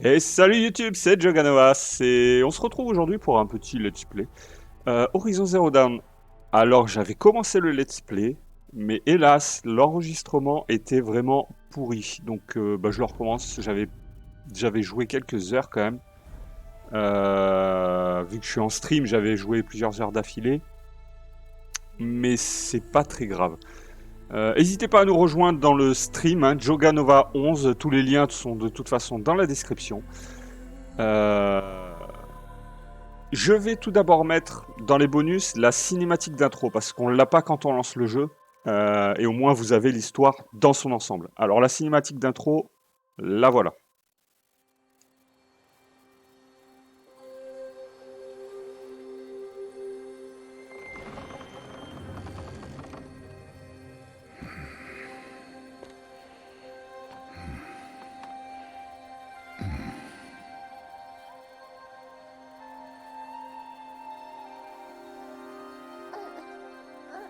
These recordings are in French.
Et salut YouTube, c'est Joganova. On se retrouve aujourd'hui pour un petit let's play. Horizon Zero Dawn. Alors j'avais commencé le let's play, mais hélas, l'enregistrement était vraiment pourri. Donc je le recommence. J'avais joué quelques heures quand même. Vu que je suis en stream, j'avais joué plusieurs heures d'affilée. Mais c'est pas très grave. N'hésitez pas à nous rejoindre dans le stream, hein, Joganova 11. Tous les liens sont de toute façon dans la description. Euh, Je vais tout d'abord mettre dans les bonus la cinématique d'intro, parce qu'on ne l'a pas quand on lance le jeu, et au moins vous avez l'histoire dans son ensemble. Alors la cinématique d'intro, la voilà.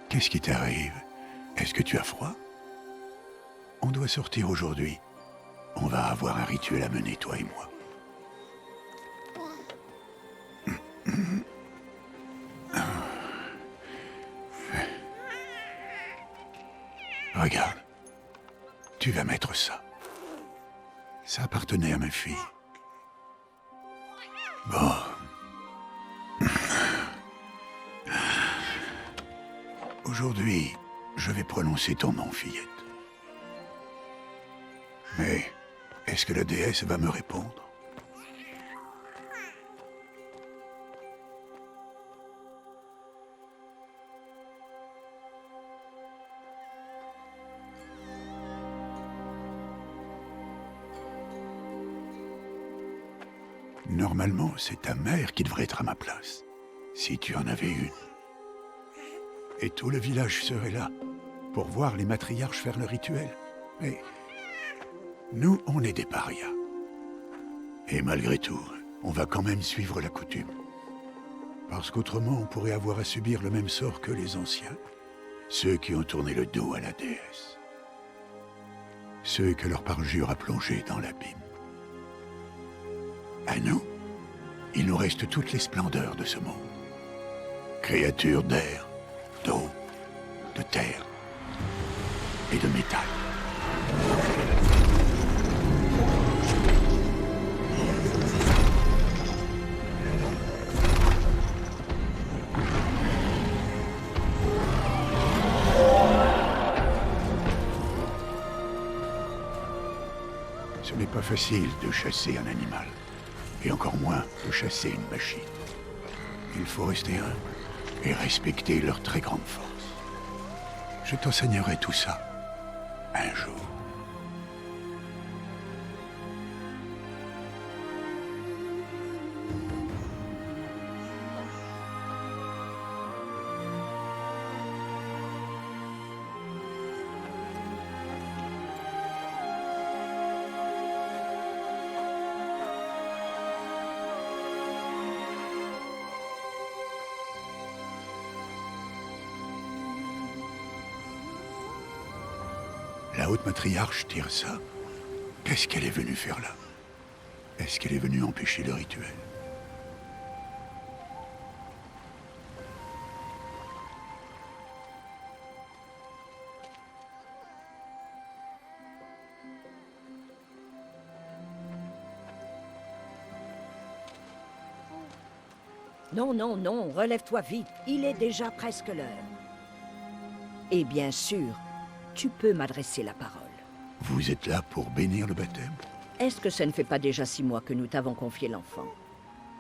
Qu'est-ce qui t'arrive? Est-ce que tu as froid? On doit sortir aujourd'hui. On va avoir un rituel à mener, toi et moi. Regarde. Tu vas mettre ça. Ça appartenait à ma fille. Bon. Aujourd'hui, je vais prononcer ton nom, fillette. Mais, est-ce que la déesse va me répondre? Normalement, c'est ta mère qui devrait être à ma place, si tu en avais une. Et tout le village serait là, pour voir les matriarches faire le rituel. Mais nous, on est des parias. Et malgré tout, on va quand même suivre la coutume. Parce qu'autrement, on pourrait avoir à subir le même sort que les anciens. Ceux qui ont tourné le dos à la déesse. Ceux que leur parjure a plongés dans l'abîme. À nous, il nous reste toutes les splendeurs de ce monde. Créatures d'air, d'eau, de terre et de métal. Ce n'est pas facile de chasser un animal, et encore moins de chasser une machine. Il faut rester humble et respecter leur très grande force. Je t'enseignerai tout ça un jour. La haute matriarche Tirsa, qu'est-ce qu'elle est venue faire là? Est-ce qu'elle est venue empêcher le rituel? Non, non, non, relève-toi vite. Il est déjà presque l'heure. Et bien sûr, tu peux m'adresser la parole. Vous êtes là pour bénir le baptême? Est-ce que ça ne fait pas déjà 6 mois que nous t'avons confié l'enfant?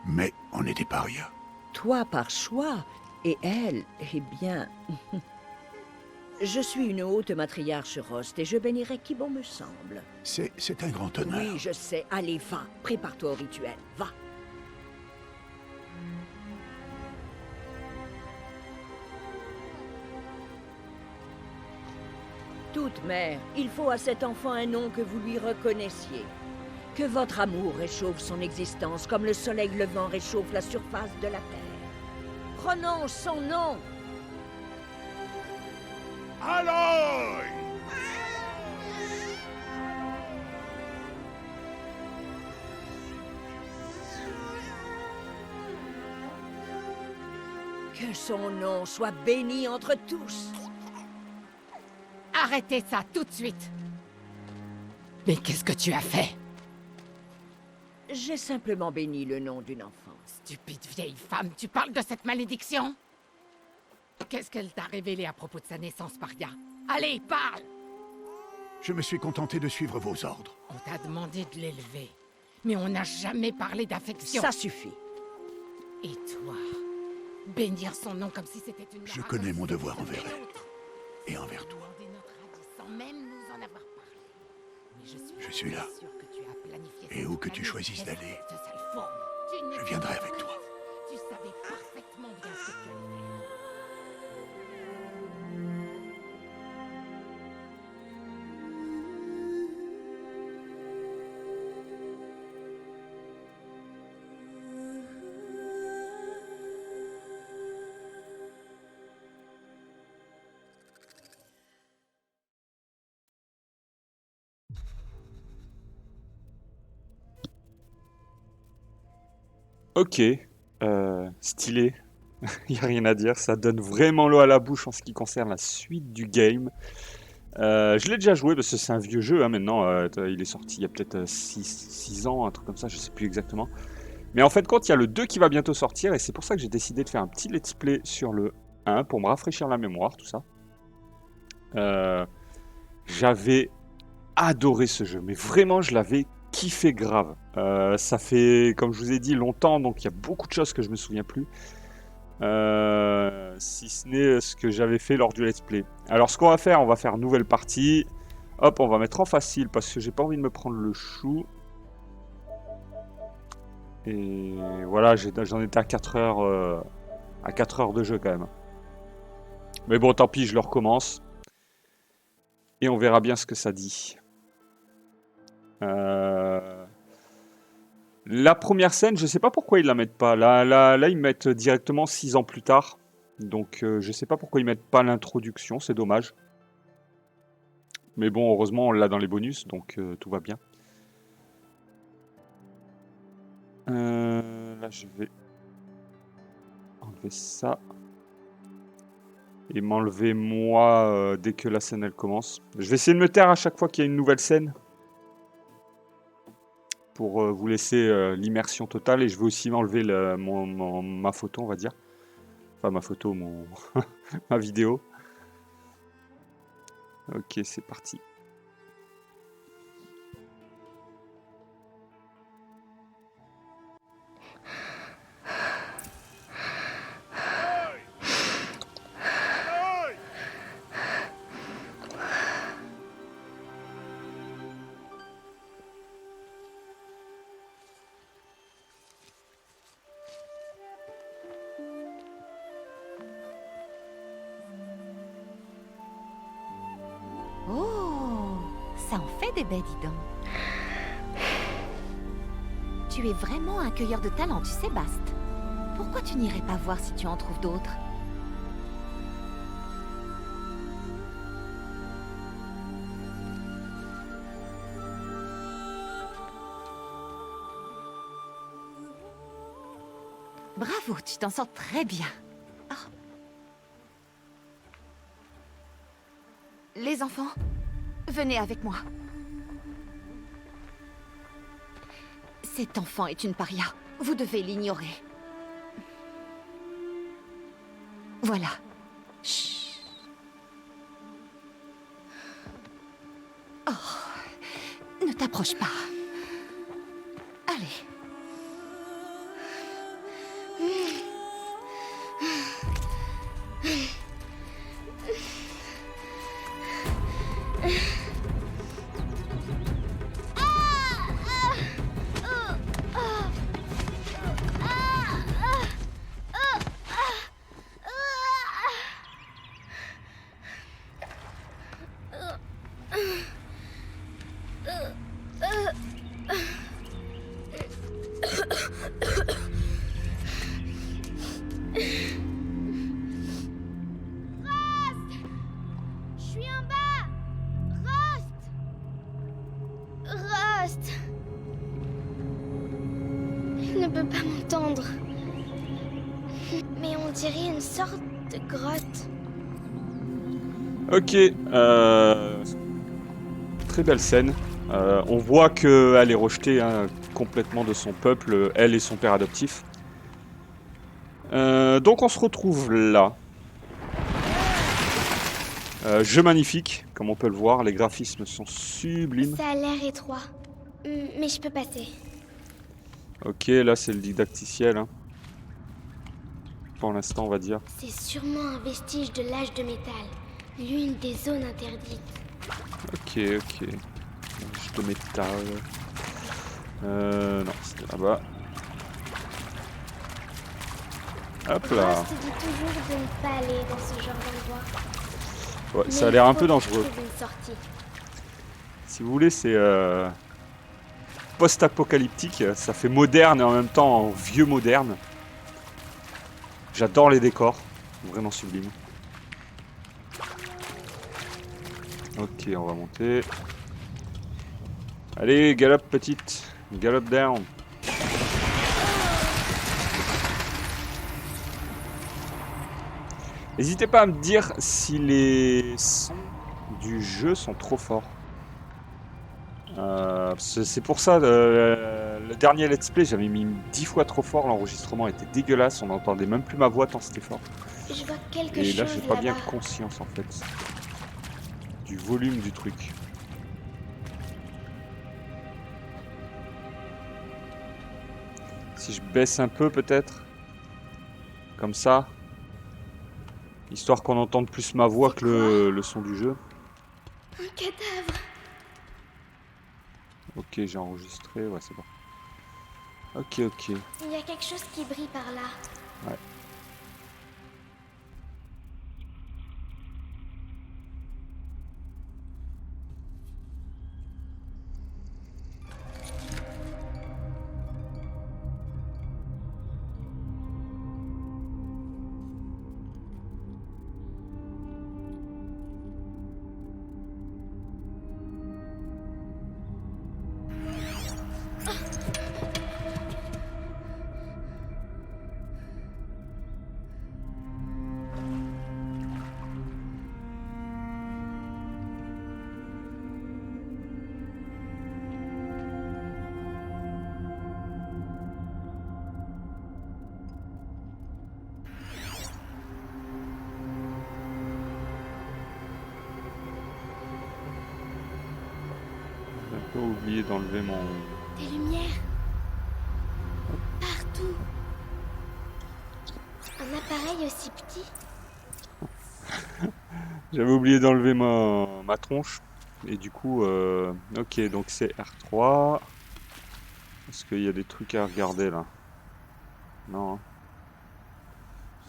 Mais on est des parias. Toi par choix, et elle, eh bien... Je suis une haute matriarche Rost et je bénirai qui bon me semble. C'est un grand honneur. Oui, je sais. Allez, va. Prépare-toi au rituel. Va. Toute mère, il faut à cet enfant un nom que vous lui reconnaissiez. Que votre amour réchauffe son existence comme le soleil levant réchauffe la surface de la terre. Prononce son nom. Que son nom soit béni entre tous. Arrêtez ça tout de suite. Mais qu'est-ce que tu as fait? J'ai simplement béni le nom d'une enfant. Stupide vieille femme, tu parles de cette malédiction? Qu'est-ce qu'elle t'a révélé à propos de sa naissance, Paria? Allez, parle! Je me suis contenté de suivre vos ordres. On t'a demandé de l'élever, mais on n'a jamais parlé d'affection. Ça suffit. Et toi, bénir son nom comme si c'était une... Je connais mon devoir envers elle. Et envers toi. Demander notre avis sans même nous en avoir parlé. Mais Je suis là. sûre que tu as planifié Et cette où que tu planète choisisses de d'aller, cette sale forme. Tu n'es je pas viendrai prête. avec toi. Tu savais parfaitement bien ce que tu allais faire. Ok, stylé. Il n'y a rien à dire, ça donne vraiment l'eau à la bouche en ce qui concerne la suite du game. Je l'ai déjà joué parce que c'est un vieux jeu hein, maintenant. Il est sorti il y a peut-être 6 ans, un truc comme ça, je sais plus exactement. Mais en fait, quand il y a le 2 qui va bientôt sortir, et c'est pour ça que j'ai décidé de faire un petit let's play sur le 1 pour me rafraîchir la mémoire, tout ça. J'avais adoré ce jeu, mais vraiment, je l'avais kiffé grave. Ça fait, comme je vous ai dit, longtemps, donc il y a beaucoup de choses que je me souviens plus. Si ce n'est ce que j'avais fait lors du let's play. Alors ce qu'on va faire, on va faire nouvelle partie. Hop, on va mettre en facile parce que j'ai pas envie de me prendre le chou. Et voilà, j'en étais à 4 heures, à 4 heures de jeu quand même. Mais bon, tant pis, je le recommence. Et on verra bien ce que ça dit. La première scène, je sais pas pourquoi ils la mettent pas. Là, ils mettent directement 6 ans plus tard. Donc je sais pas pourquoi ils mettent pas l'introduction, c'est dommage. Mais bon, heureusement, on l'a dans les bonus, donc tout va bien. Là, je vais enlever ça. Et m'enlever moi dès que la scène elle commence. Je vais essayer de me taire à chaque fois qu'il y a une nouvelle scène. Pour vous laisser l'immersion totale. Et je vais aussi m'enlever ma photo, on va dire. Enfin, ma photo, ma vidéo. Ok, c'est parti. Oh, ça en fait des baies, dis donc. Tu es vraiment un cueilleur de talent, tu sais, Bast. Pourquoi tu n'irais pas voir si tu en trouves d'autres? Bravo, tu t'en sors très bien. Oh. Les enfants, venez avec moi. Cet enfant est une paria. Vous devez l'ignorer. Voilà. Chut. Oh, ne t'approche pas. Allez. Il ne peut pas m'entendre. Mais on dirait une sorte de grotte. Ok, très belle scène. On voit qu'elle est rejetée hein, complètement de son peuple, elle et son père adoptif. Donc on se retrouve là. Jeu magnifique, comme on peut le voir, les graphismes sont sublimes. Ça a l'air étroit. Mais je peux passer. Ok, là c'est le didacticiel. Hein. Pour l'instant, on va dire. C'est sûrement un vestige de l'âge de métal. L'une des zones interdites. Ok. L'âge de métal. Non, c'était là-bas. Hop là. Ross te dit toujours de ne pas aller dans ce genre d'endroit. Ouais, Mais ça a l'air un faut peu que je dangereux. trouve une sortie. Si vous voulez, c'est post-apocalyptique. Ça fait moderne et en même temps vieux moderne. J'adore les décors. Vraiment sublime. Ok, on va monter. Allez, galope petite. Galope down. N'hésitez pas à me dire si les sons du jeu sont trop forts. C'est pour ça, le dernier let's play, j'avais mis 10 fois trop fort, l'enregistrement était dégueulasse, on n'entendait même plus ma voix tant c'était fort. Je vois quelque Et là, chose j'ai pas bien là-bas. conscience en fait du volume du truc. Si je baisse un peu peut-être, comme ça, histoire qu'on entende plus ma voix C'est que le son du jeu. Un cadavre. Ok, j'ai enregistré, ouais c'est bon. Ok. Il y a quelque chose qui brille par là. Ouais. J'ai un peu oublié d'enlever mon... Des lumières. Partout. Un appareil aussi petit. J'avais oublié d'enlever ma tronche. Et du coup, ok, donc c'est R3. Est-ce qu'il y a des trucs à regarder là? Non. Hein.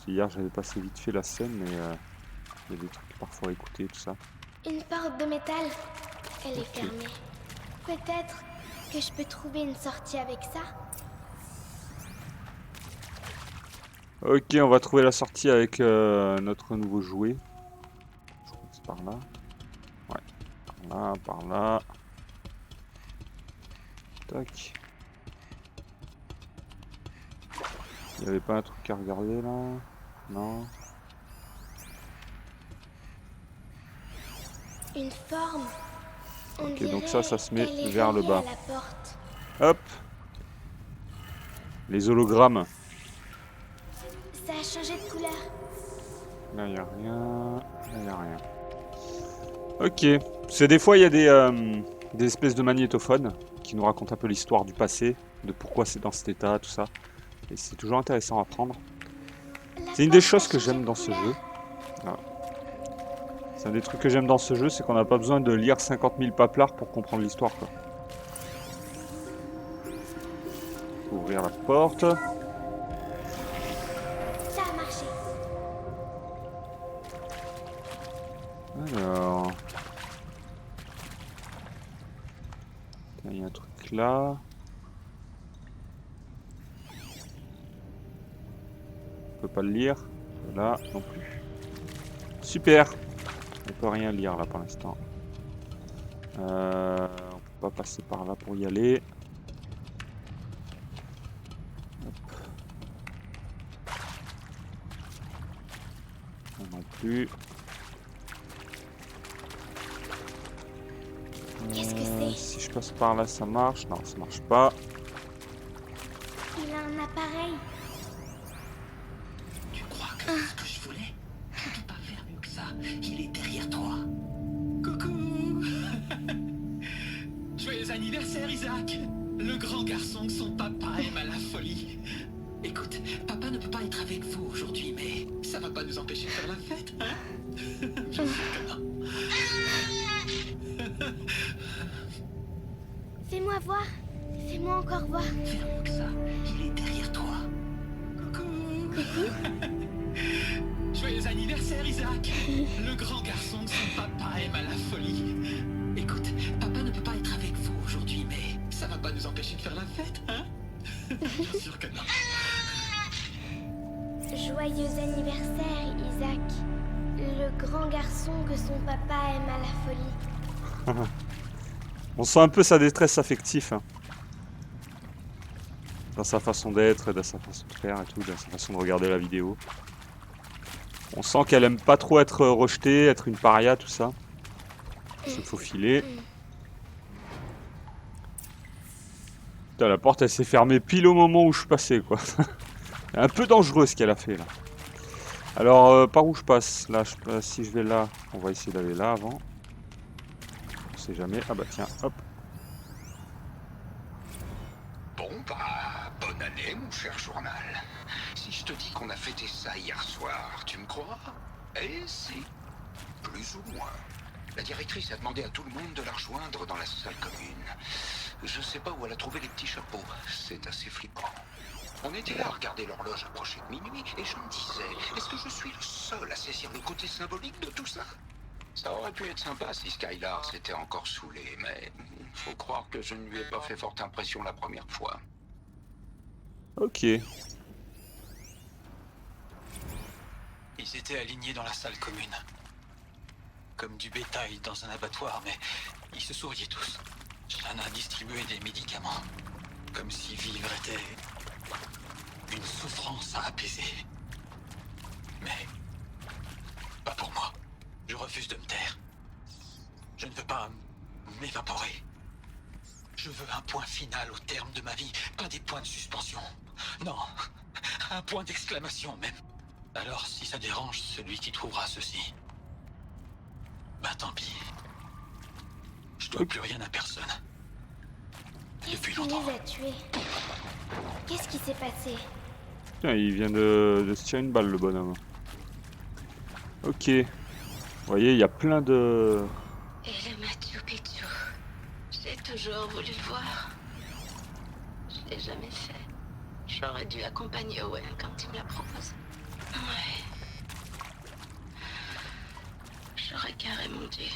Hier, j'avais passé vite fait la scène, mais il y a des trucs parfois à écouter, tout ça. Une porte de métal. Elle est fermée. Peut-être que je peux trouver une sortie avec ça. Ok, on va trouver la sortie avec notre nouveau jouet. Je crois que c'est par là. Ouais, par là. Tac. Il n'y avait pas un truc à regarder là? Non. Une forme. On Ok, donc dirait ça se met qu'elle est vers le reliée bas. à la porte. Hop. Les hologrammes. Ça a changé de couleur. Là, il n'y a rien. Là, il n'y a rien. Ok. C'est des fois, il y a des espèces de magnétophones qui nous racontent un peu l'histoire du passé, de pourquoi c'est dans cet état, tout ça. Et c'est toujours intéressant à apprendre. La C'est une des porte a choses que changé j'aime de dans ce couleur. jeu. Voilà. C'est un des trucs que j'aime dans ce jeu, c'est qu'on n'a pas besoin de lire 50 000 paplards pour comprendre l'histoire, quoi. Ouvrir la porte. Ça a marché. Alors... Il y a un truc là. On peut pas le lire. Là non plus. Super. On peut rien lire là pour l'instant. On peut pas passer par là pour y aller. Hop. plus. Qu'est-ce que c'est? Si je passe par là, ça marche. Non, ça marche pas. Il a un appareil. Tu crois que c'est ce que je voulais? Je ne peux pas faire mieux que ça. Il est derrière toi. Coucou. Joyeux anniversaire, Isaac. Le grand garçon que son papa aime à la folie. Écoute, papa ne peut pas être avec vous aujourd'hui, mais ça va pas nous empêcher de faire la fête, hein? Je sais que non. Fais-moi voir. Fais-moi encore voir. Faire mieux que ça. Il est derrière toi. Coucou. Joyeux anniversaire, Isaac. Le grand garçon que son papa aime à la folie. Écoute, papa ne peut pas être avec vous aujourd'hui, mais ça va pas nous empêcher de faire la fête, hein? Bien sûr que non. Joyeux anniversaire, Isaac. Le grand garçon que son papa aime à la folie. On sent un peu sa détresse affective. Hein. Dans sa façon d'être, dans sa façon de faire et tout, dans sa façon de regarder la vidéo. On sent qu'elle aime pas trop être rejetée, être une paria, tout ça. Se faufiler. Putain, la porte elle s'est fermée pile au moment où je passais quoi. C'est un peu dangereux ce qu'elle a fait là. Alors par où je passe? Là, si je vais là, on va essayer d'aller là avant. On sait jamais. Ah bah tiens, hop. Bon, bah, bonne année, mon cher journal. Si je te dis qu'on a fêté ça hier soir, tu me crois? Eh si, plus ou moins. La directrice a demandé à tout le monde de la rejoindre dans la salle commune. Je sais pas où elle a trouvé les petits chapeaux, c'est assez flippant. On était là à regarder l'horloge approcher de minuit, et je me disais, est-ce que je suis le seul à saisir le côté symbolique de tout ça? Ça aurait pu être sympa si Skylar s'était encore saoulé, mais faut croire que je ne lui ai pas fait forte impression la première fois. Ok. Ils étaient alignés dans la salle commune. Comme du bétail dans un abattoir, mais ils se souriaient tous. Shanna distribuait des médicaments. Comme si vivre était une souffrance à apaiser. Mais pas pour moi. Je refuse de me taire. Je ne veux pas m'évaporer. Je veux un point final au terme de ma vie, pas des points de suspension. Non, un point d'exclamation même. Alors si ça dérange celui qui trouvera ceci, bah tant pis. Je dois plus rien à personne. Depuis Qui longtemps. les a tués? Qu'est-ce qui s'est passé? Tiens, il vient de se tirer une balle le bonhomme. Ok. Vous voyez, il y a plein de... Et le Machu Picchu, j'ai toujours voulu le voir. Je l'ai jamais fait. J'aurais dû accompagner Owen quand il me l'a proposé. Ouais. J'aurais carrément dû.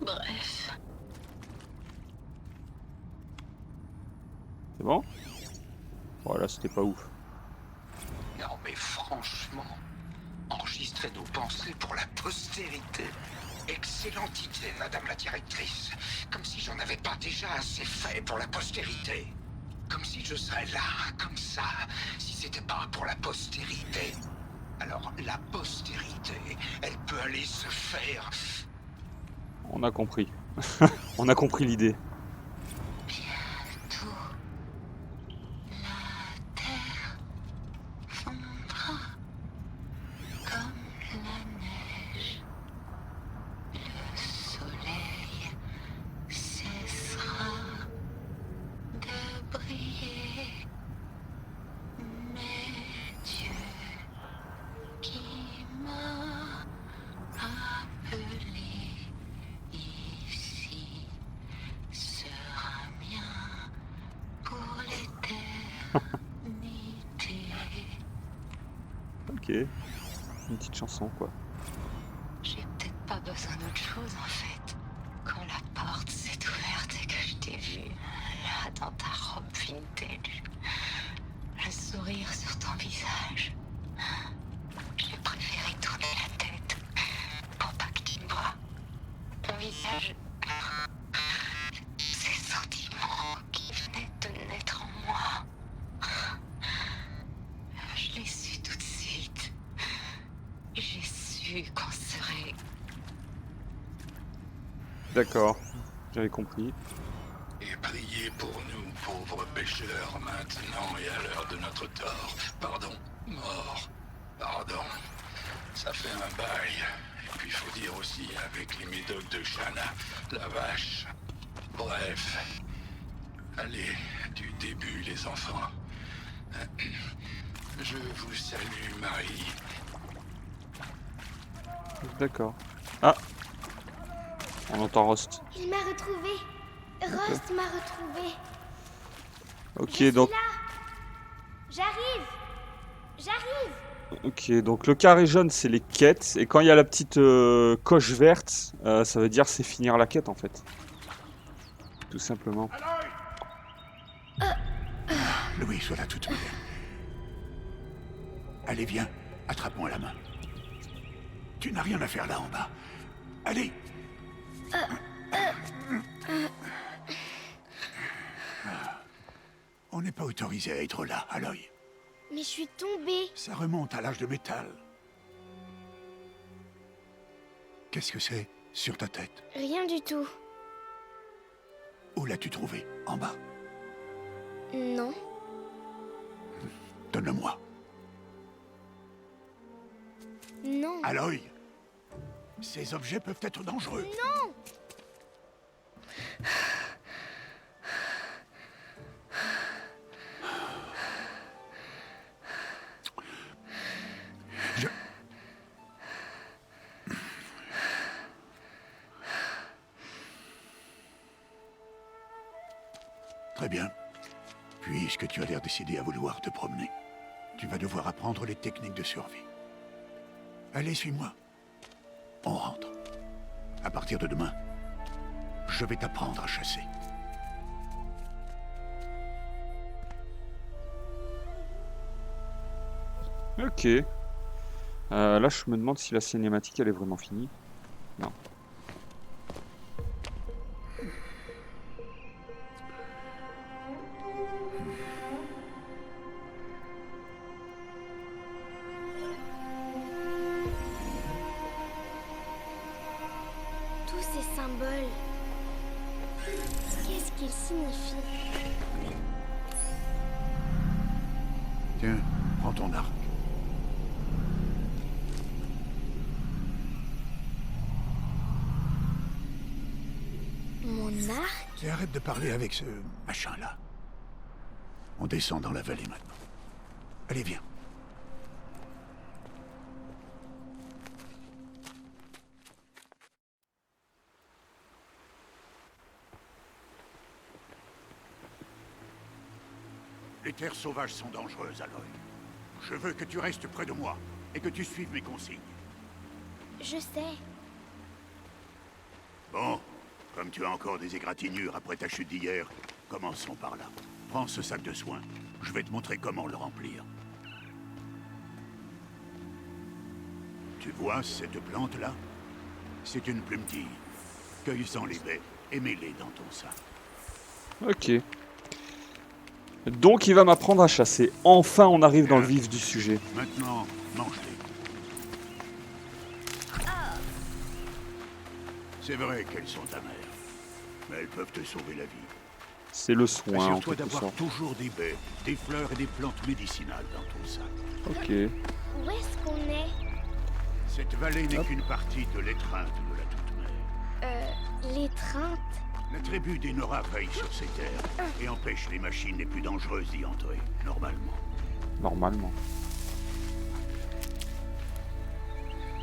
Bref. C'est bon? Voilà, c'était pas ouf. Non mais franchement, enregistrer nos pensées pour la postérité. Excellente idée, madame la directrice. Comme si j'en avais pas déjà assez fait pour la postérité. Comme si je serais là, comme ça, si c'était pas pour la postérité. Alors, la postérité, elle peut aller se faire... On a compris. On a compris l'idée. Bientôt, la terre fondra comme la neige. Le soleil cessera de briller. Mais Dieu qui m'a appelé ici sera mien pour l'éternité. Ok. Une petite chanson, quoi. J'ai peut-être pas besoin d'autre chose en fait. Quand la porte s'est ouverte et que je t'ai vu, là dans ta robe vintage, le sourire sur ton visage, j'ai préféré tourner la tête pour pas que tu me vois. Ton visage, ces sentiments qui venaient de naître en moi. Je l'ai su tout de suite. vu qu'on serait... D'accord, j'avais compris. Et priez pour nous, pauvres pêcheurs, maintenant et à l'heure de notre tort. Pardon, mort. Pardon. Ça fait un bail. Et puis il faut dire aussi avec les médocs de Shanna, la vache. Bref. Allez, du début les enfants. Je vous salue, Marie. D'accord. Ah, on entend Rost. Il m'a retrouvé. Rost m'a retrouvé. Ok, Je donc... suis là. J'arrive. Ok, donc le carré jaune c'est les quêtes, et quand il y a la petite coche verte, ça veut dire c'est finir la quête en fait. Tout simplement. Louis, sois là tout de suite. Allez, viens, attrape-moi la main. Tu n'as rien à faire là en bas. Allez. On n'est pas autorisé à être là, Aloy. Mais je suis tombée. Ça remonte à l'âge de métal. Qu'est-ce que c'est sur ta tête? Rien du tout. Où l'as-tu trouvé? En bas? Non. Donne-le-moi. Non. Aloy, ces objets peuvent être dangereux. Non. Très bien. Puisque tu as l'air décidé à vouloir te promener, tu vas devoir apprendre les techniques de survie. Allez, suis-moi. On rentre. À partir de demain, je vais t'apprendre à chasser. Ok. Là je me demande si la cinématique elle est vraiment finie. Non. Tous ces symboles. Qu'est-ce qu'ils signifient? Tiens, prends ton arc. Mon arc? Et arrête de parler avec ce machin-là. On descend dans la vallée maintenant. Allez, viens. Les terres sauvages sont dangereuses, Aloy. Je veux que tu restes près de moi et que tu suives mes consignes. Je sais. Bon, comme tu as encore des égratignures après ta chute d'hier, commençons par là. Prends ce sac de soins. Je vais te montrer comment le remplir. Tu vois cette plante-là? C'est une plumetille. Cueille-en les baies et mets-les dans ton sac. Ok. Donc il va m'apprendre à chasser. Enfin on arrive dans le vif du sujet. Maintenant, mange-les. C'est vrai qu'elles sont amères, mais elles peuvent te sauver la vie. C'est le soin en Assure-toi quelque d'avoir sorte. toujours des baies, des fleurs et des plantes médicinales dans ton sac. Ok. Où est-ce qu'on est? Cette vallée n'est qu'une partie de l'étreinte de la Toute-Mère. L'étreinte? La tribu des Nora veille sur ces terres et empêche les machines les plus dangereuses d'y entrer, normalement. Normalement.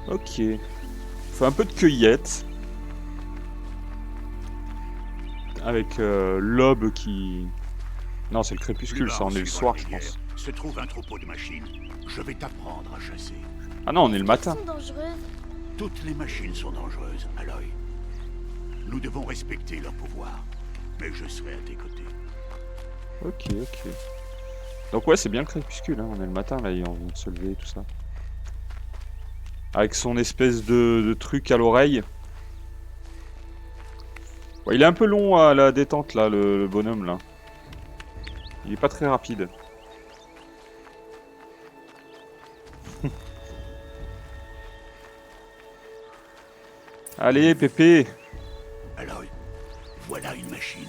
Ok. Fait un peu de cueillette. Avec l'aube qui... Non, c'est le crépuscule, Plus ça, bas, on est le suivant soir, la je rivière, pense. se trouve un troupeau de machines. Je vais t'apprendre à chasser. Ah non, on est le matin. Elles sont dangereuses. Toutes les machines sont dangereuses, Aloy. Nous devons respecter leur pouvoir. Mais je serai à tes côtés. Ok, ok. Donc ouais, c'est bien le crépuscule, hein. On est le matin, là, on vient de se lever, tout ça. Avec son espèce de truc à l'oreille. Ouais, il est un peu long à la détente, là, le bonhomme, là. Il est pas très rapide. Allez, Pépé. Aloy, voilà une machine.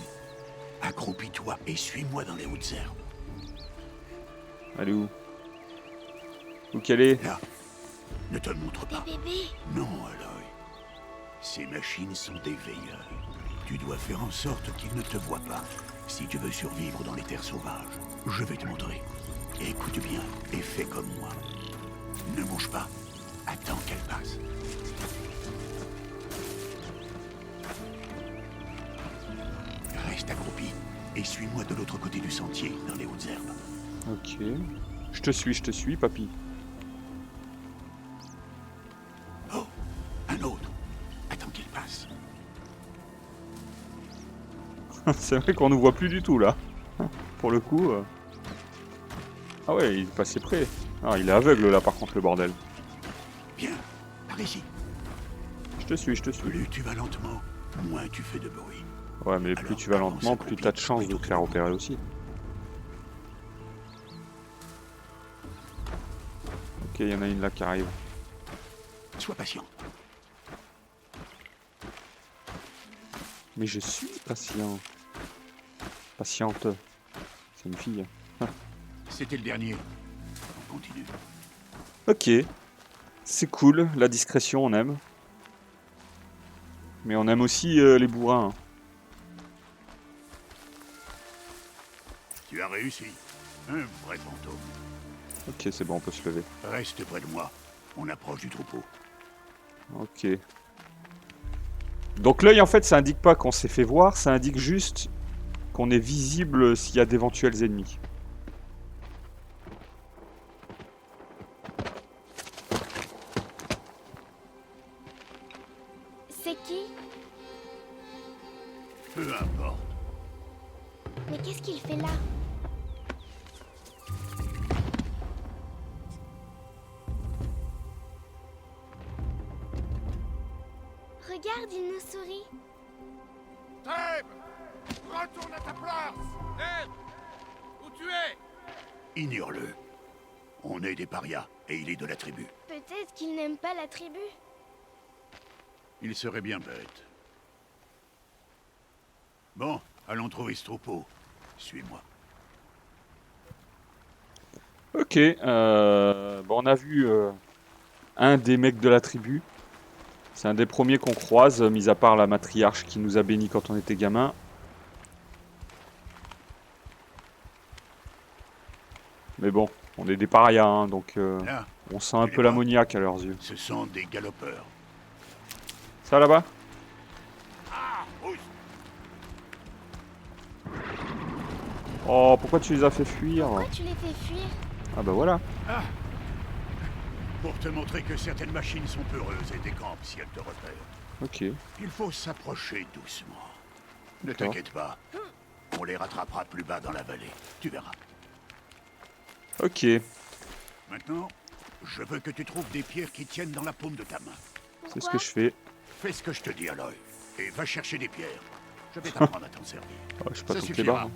Accroupis-toi et suis-moi dans les hautes herbes. Elle est où? Où qu'elle est? Là, ne te montre pas. Bébé, Non, Aloy. Ces machines sont des veilleurs. Tu dois faire en sorte qu'ils ne te voient pas. Si tu veux survivre dans les terres sauvages, je vais te montrer. Écoute bien et fais comme moi. Ne bouge pas. Attends qu'elle passe. Reste accroupi et suis-moi de l'autre côté du sentier, dans les hautes herbes. Ok. Je te suis, papy. Oh, un autre. Attends qu'il passe. C'est vrai qu'on ne voit plus du tout là. Pour le coup. Ah ouais, il est passé près. Ah, il est aveugle là par contre, le bordel. Viens, par ici. Je te suis. Plus tu vas lentement, moins tu fais de bruit. Ouais, mais plus Alors, tu vas avance, lentement, plus accroupi. t'as de chance de te faire opérer aussi. Ok, il y en a une là qui arrive. Sois patient. Mais je suis patient. Patiente. C'est une fille. C'était le dernier. On continue. Ok. C'est cool, la discrétion, on aime. Mais on aime aussi les bourrins. Hein. Tu as réussi. Un vrai fantôme. Ok, c'est bon, on peut se lever. Reste près de moi. On approche du troupeau. Ok. Donc l'œil, en fait, ça indique pas qu'on s'est fait voir, ça indique juste qu'on est visible s'il y a d'éventuels ennemis. c'est qui? Peu importe. Mais qu'est-ce qu'il fait là? Regarde, il nous sourit. Trêve! Retourne à ta place! Hé! Où tu es? Ignore-le. On est des parias et il est de la tribu. Peut-être qu'il n'aime pas la tribu. Il serait bien bête. Bon, allons trouver ce troupeau. Suis-moi. Ok, bon, on a vu un des mecs de la tribu. C'est un des premiers qu'on croise, mis à part la matriarche qui nous a bénis quand on était gamin. Mais bon, on est des parias, hein, donc Là, on sent un peu l'ammoniaque à leurs yeux. ce sont des galopeurs. Ça là-bas? Ah, ouille. Oh, pourquoi tu les as fait fuir? Pourquoi tu les fais fuir? Ah bah voilà. Ah. Pour te montrer que certaines machines sont peureuses et décampent si elles te repèrent. Ok. Il faut s'approcher doucement. Ne D'accord. t'inquiète pas. On les rattrapera plus bas dans la vallée. Tu verras. Ok. Maintenant, je veux que tu trouves des pierres qui tiennent dans la paume de ta main. C'est ce que je fais. Fais ce que je te dis, Aloy. Et va chercher des pierres. Je vais t'apprendre à t'en servir. Oh, je sais pas Ça toutes les suffira. barres.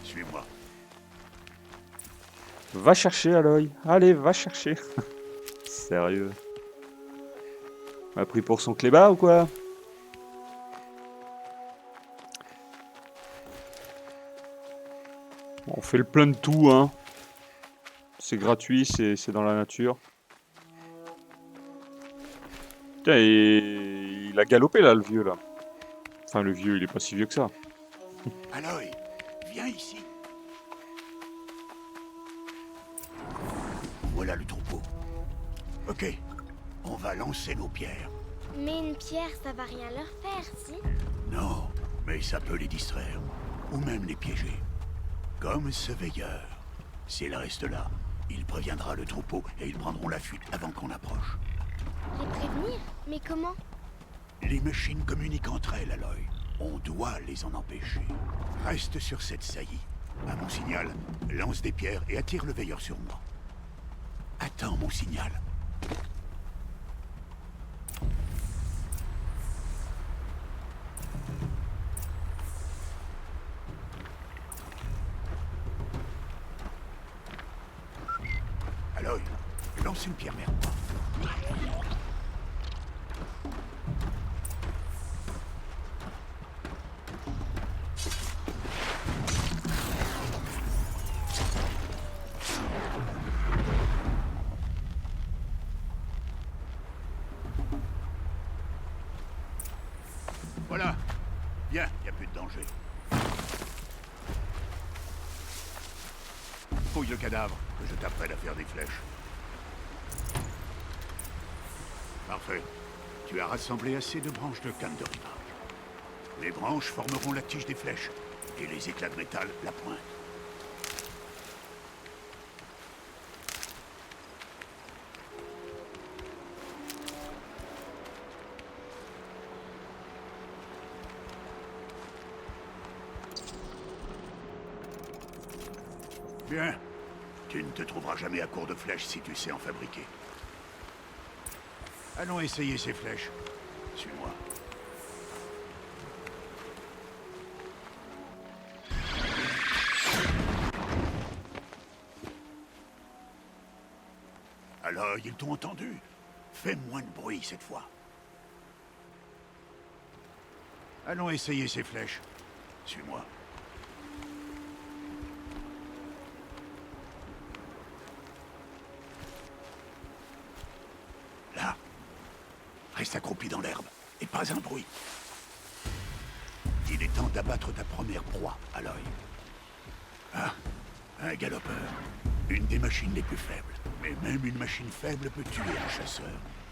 Suis-moi. Va chercher, Aloy. Allez, va chercher. Sérieux. On m'a pris pour son clébard ou quoi? On fait le plein de tout, hein. C'est gratuit, c'est dans la nature. Putain, et il a galopé là, le vieux là. Enfin, le vieux, il est pas si vieux que ça. Aloy, viens ici. Voilà le troupeau. Ok, on va lancer nos pierres. Mais une pierre, ça va rien leur faire, si? Non, mais ça peut les distraire. Ou même les piéger. Comme ce veilleur. S'il reste là, il préviendra le troupeau et ils prendront la fuite avant qu'on approche. Les prévenir? Mais comment? Les machines communiquent entre elles, Aloy. On doit les en empêcher. Reste sur cette saillie. À mon signal, lance des pierres et attire le veilleur sur moi. Attends mon signal. Aloy, lance une pierre vers moi. Bien, y a plus de danger. Fouille le cadavre, que je t'apprenne à faire des flèches. Parfait. Tu as rassemblé assez de branches de canne de rivage. Les branches formeront la tige des flèches, et les éclats de métal la pointe. Bien. Tu ne te trouveras jamais à court de flèches si tu sais en fabriquer. Allons essayer ces flèches. Suis-moi. Alors, ils t'ont entendu. Fais moins de bruit cette fois. Allons essayer ces flèches. Suis-moi. Là. Reste accroupi dans l'herbe. Et pas un bruit. Il est temps d'abattre ta première proie, Aloy. Ah, un galopeur. Une des machines les plus faibles. Mais même une machine faible peut tuer un chasseur.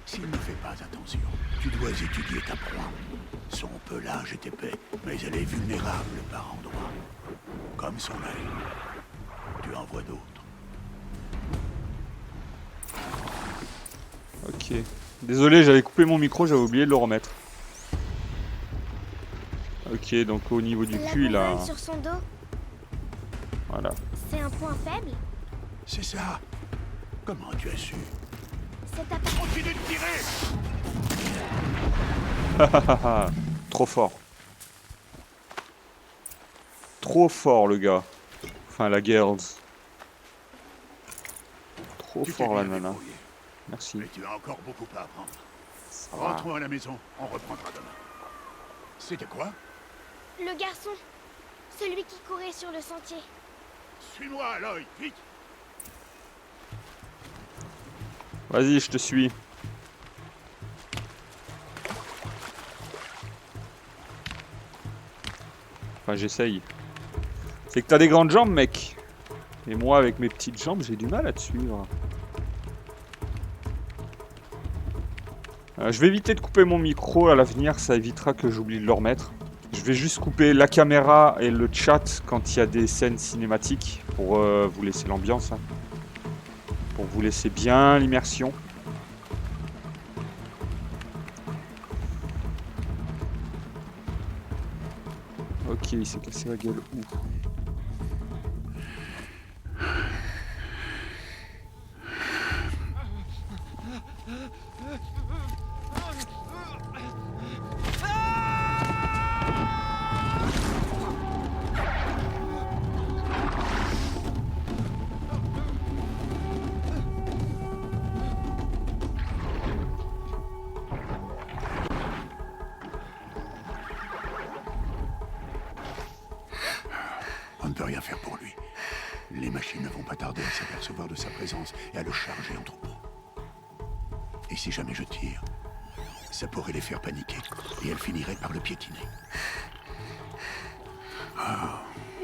S'il ne fait pas attention, tu dois étudier ta proie. Son pelage est épais, mais elle est vulnérable par endroits. Comme son œil. Tu en vois d'autres. Ok. Désolé, j'avais coupé mon micro, j'avais oublié de le remettre. Ok, donc au niveau du cul, il a... sur son dos, Voilà. c'est un point faible. C'est ça. Comment tu as su? C'est à Continue de tirer. Trop fort. Trop fort, le gars. Enfin, la girls. Trop Tu t'es fort, la bien nana. débrouillé. Merci. Mais tu as encore beaucoup à apprendre. Ça va. Rentrons à la maison, on reprendra demain. C'était quoi? Le garçon, celui qui courait sur le sentier. Suis-moi, Aloy, vite. Vas-y, je te suis. Enfin, j'essaye. C'est que t'as des grandes jambes, mec. Et moi, avec mes petites jambes, j'ai du mal à te suivre. Je vais éviter de couper mon micro à l'avenir, ça évitera que j'oublie de le remettre. Je vais juste couper la caméra et le chat quand il y a des scènes cinématiques pour vous laisser l'ambiance. Hein. Pour vous laisser bien l'immersion. Ok, il s'est cassé la gueule. Ouh. On ne peut rien faire pour lui. Les machines ne vont pas tarder à s'apercevoir de sa présence et à le charger en troupeau. Et si jamais je tire, ça pourrait les faire paniquer et elles finiraient par le piétiner.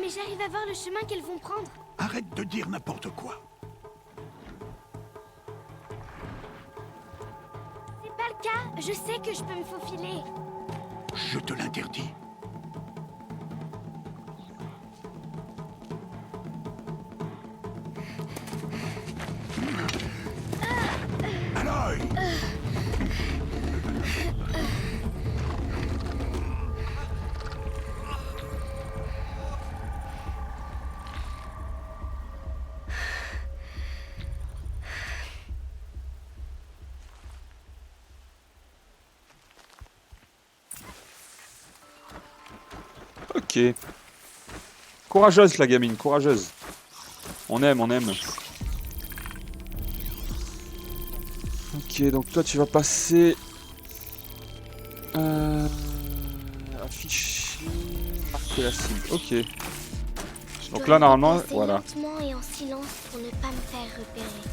Mais j'arrive à voir le chemin qu'elles vont prendre. Arrête de dire n'importe quoi. C'est pas le cas, je sais que je peux me faufiler. Je te l'interdis. Aloy! Ok. Courageuse la gamine, courageuse. On aime, on aime. Ok, donc toi tu vas passer... Afficher... Marquer la cible, ok. Je Donc dois là me normalement, déplacer voilà. lentement et en silence pour ne pas me faire repérer.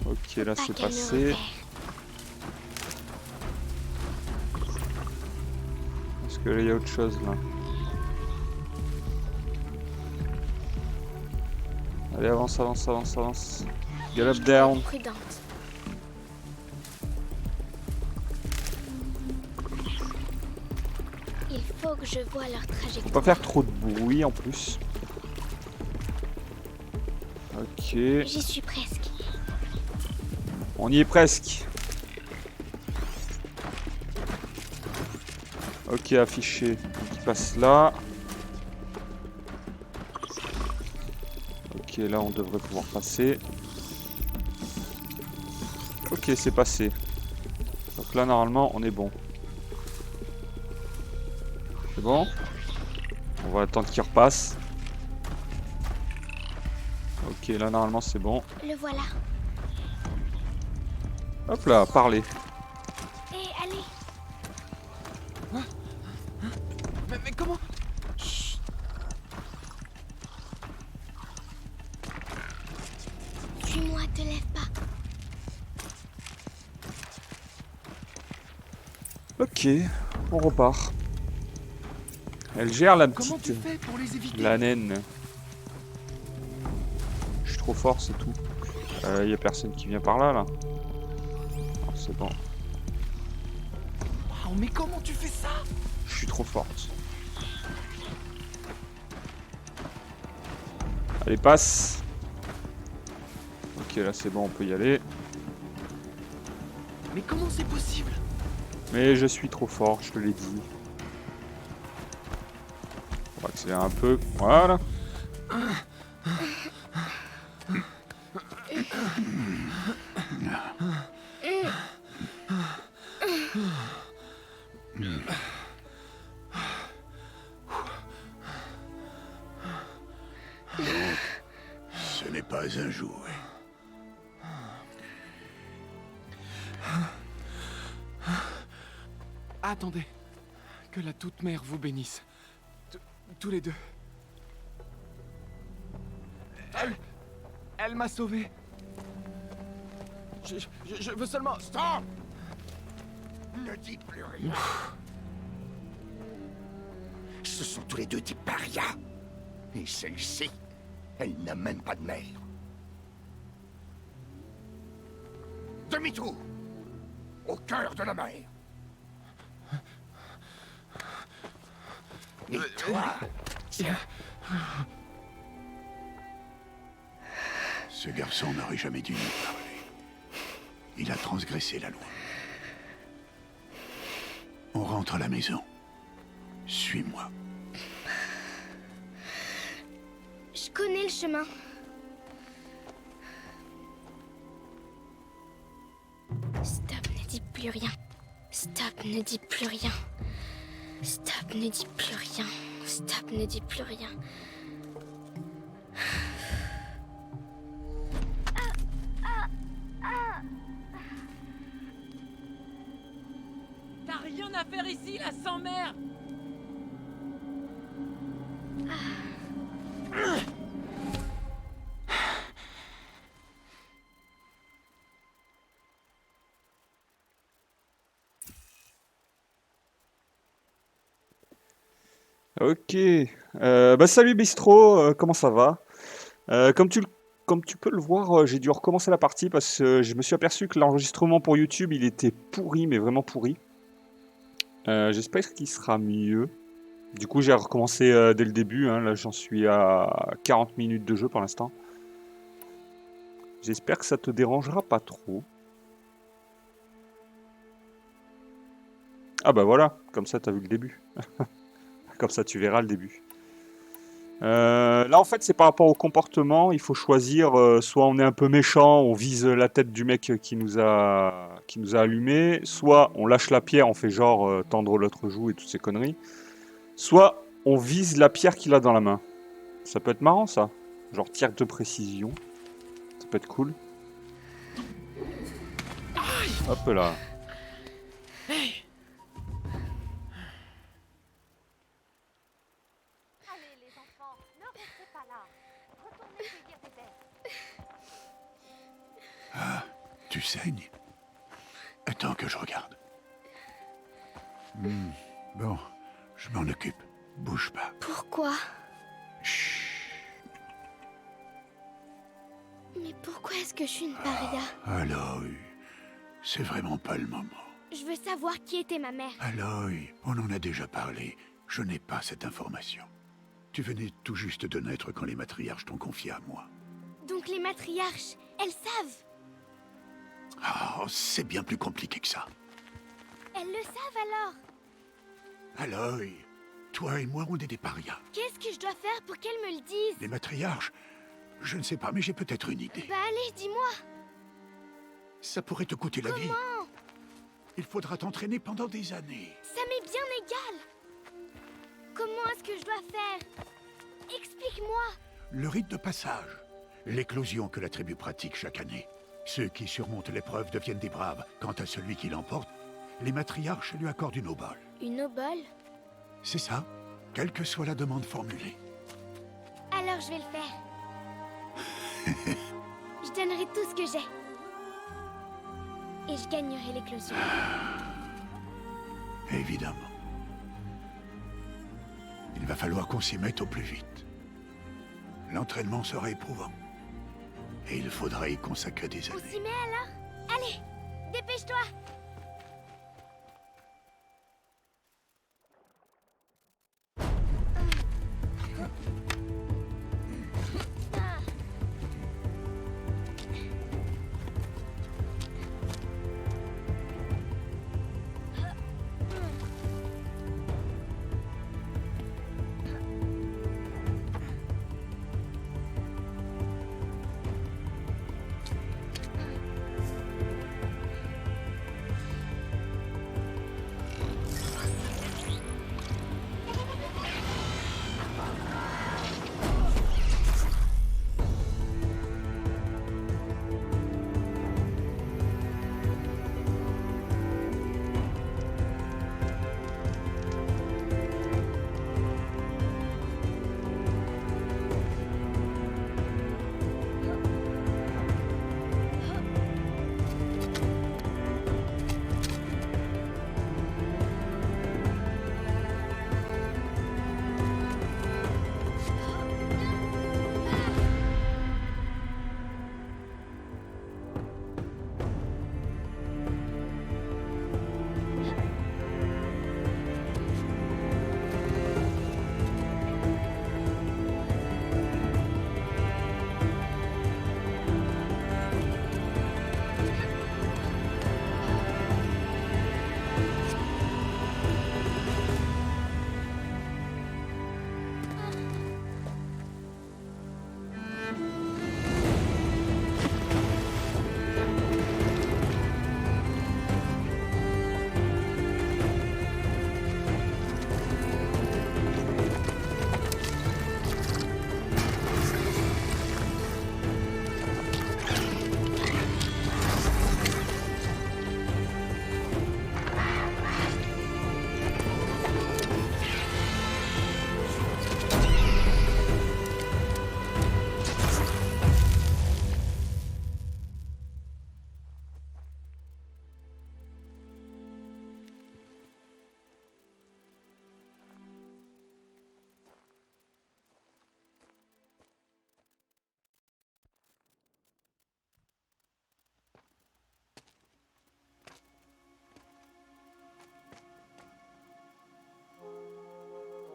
Ok, là Pas c'est qu'elle me passé. repère. que là, il y a autre chose là. Allez, avance, avance, avance, avance. Gallop down. Prudente. Il faut que je voie leur Faut trajectoire. pas faire trop de bruit en plus. Ok. J'y suis presque. On y est presque. Ok, affiché. Donc il passe là. Ok, là on devrait pouvoir passer. Ok, c'est passé. Donc là normalement on est bon. C'est bon? On va attendre qu'il repasse. Ok, là normalement c'est bon. Le voilà. Hop là, parler. Hé, allez. Mais comment? Suis-moi, te lève pas. Ok, on repart. Elle gère la Comment tu petite... fais pour les éviter? La naine. Je suis trop fort, c'est tout. Y a personne qui vient par là, là. Oh, c'est bon. Waouh, mais comment tu fais ça? Je suis trop forte. Allez, passe. Ok, là c'est bon, on peut y aller. Mais comment c'est possible? Mais je suis trop fort, je te l'ai dit. On va accélérer un peu. Voilà. Ce n'est pas un jouet. Attendez. Que la toute-mère vous bénisse. Tous les deux. Elle m'a sauvé. Je veux seulement... Stop! Ne dis plus rien. Ce sont tous les deux des parias. Et celle-ci, elle n'a même pas de mère. Demi-tour! Au cœur de la mer. Et toi, tiens. Ce garçon n'aurait jamais dû nous parler. Il a transgressé la loi. On rentre à la maison. Suis-moi. Je connais le chemin. Stop, ne dis plus rien. Stop, ne dis plus rien. Stop, ne dis plus rien. Stop, ne dis plus rien. T'as rien à faire ici, la sans-mère! Ok. Bah salut Bistro, comment ça va? Comme tu peux le voir, j'ai dû recommencer la partie parce que je me suis aperçu que l'enregistrement pour YouTube, il était pourri, mais vraiment pourri. J'espère qu'il sera mieux. Du coup, j'ai recommencé dès le début, hein. Là, j'en suis à 40 minutes de jeu pour l'instant. J'espère que ça te dérangera pas trop. Ah bah voilà, comme ça, t'as vu le début. Comme ça, tu verras le début. Là, en fait, c'est par rapport au comportement. Il faut choisir, soit on est un peu méchant, on vise la tête du mec qui nous a allumé, soit on lâche la pierre, on fait genre tendre l'autre joue et toutes ces conneries, soit on vise la pierre qu'il a dans la main. Ça peut être marrant, ça. Genre tir de précision. Ça peut être cool. Hop là. Allez, les enfants, ne restez pas là. Retournez cueillir des baies. Ah, tu saignes? Attends que je regarde. Bon, Je m'en occupe. Bouge pas. Pourquoi? Chut. Mais pourquoi est-ce que je suis une paria? Aloy, c'est vraiment pas le moment. Je veux savoir qui était ma mère. Aloy, on en a déjà parlé. Je n'ai pas cette information. Tu venais tout juste de naître quand les matriarches t'ont confié à moi. Donc les matriarches, elles savent. Oh, c'est bien plus compliqué que ça. Elles le savent alors. Aloy, toi et moi, on est des parias. Qu'est-ce que je dois faire pour qu'elles me le disent? Les matriarches, je ne sais pas, mais j'ai peut-être une idée. Bah allez, dis-moi. Ça pourrait te coûter la vie. Comment? Il faudra t'entraîner pendant des années. Ça m'est bien égal. Comment est-ce que je dois faire? Explique-moi. Le rite de passage. L'éclosion que la tribu pratique chaque année. Ceux qui surmontent l'épreuve deviennent des braves. Quant à celui qui l'emporte, les matriarches lui accordent une obole. Une obole? C'est ça, quelle que soit la demande formulée. Alors je vais le faire. Je donnerai tout ce que j'ai. Et je gagnerai l'éclosion. Évidemment. Il va falloir qu'on s'y mette au plus vite. L'entraînement sera éprouvant. Et il faudra y consacrer des On années. s'y met alors? Allez, dépêche-toi.